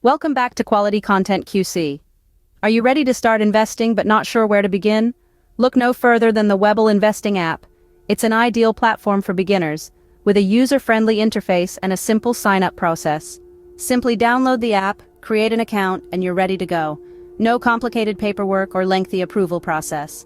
Welcome back to Quality Content QC. Are you ready to start investing but not sure where to begin? Look no further than the Webull Investing App. It's an ideal platform for beginners, with a user-friendly interface and a simple sign-up process. Simply download the app, create an account, and you're ready to go. No complicated paperwork or lengthy approval process.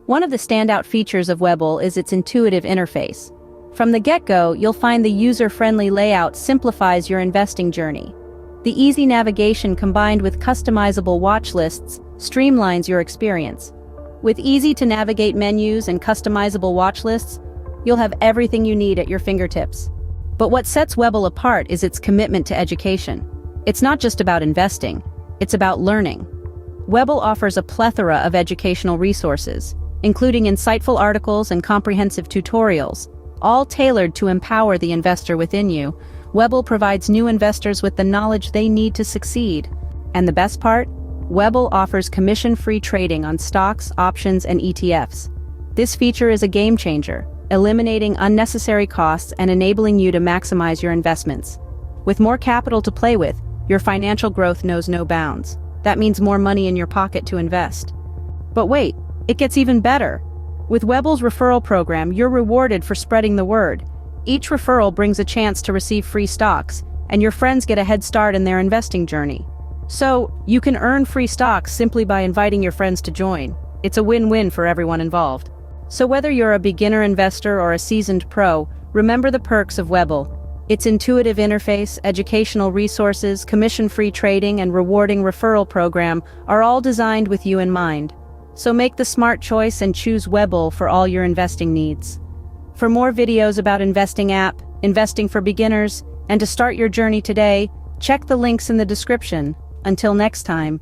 One of the standout features of Webull is its intuitive interface. From the get-go, you'll find the user-friendly layout simplifies your investing journey. The easy navigation combined with customizable watch lists streamlines your experience. With easy-to-navigate menus and customizable watch lists, you'll have everything you need at your fingertips. But what sets Webull apart is its commitment to education. It's not just about investing, it's about learning. Webull offers a plethora of educational resources, including insightful articles and comprehensive tutorials, all tailored to empower the investor within you. Webull provides new investors with the knowledge they need to succeed. And the best part? Webull offers commission-free trading on stocks, options, and ETFs. This feature is a game changer, eliminating unnecessary costs and enabling you to maximize your investments. With more capital to play with, your financial growth knows no bounds. That means more money in your pocket to invest. But wait, it gets even better. With Webull's referral program, you're rewarded for spreading the word. Each referral brings a chance to receive free stocks, and your friends get a head start in their investing journey. So, you can earn free stocks simply by inviting your friends to join. It's a win-win for everyone involved. So whether you're a beginner investor or a seasoned pro, remember the perks of Webull. Its intuitive interface, educational resources, commission-free trading, and rewarding referral program are all designed with you in mind. So make the smart choice and choose Webull for all your investing needs. For more videos about investing app, investing for beginners, and to start your journey today, check the links in the description. Until next time.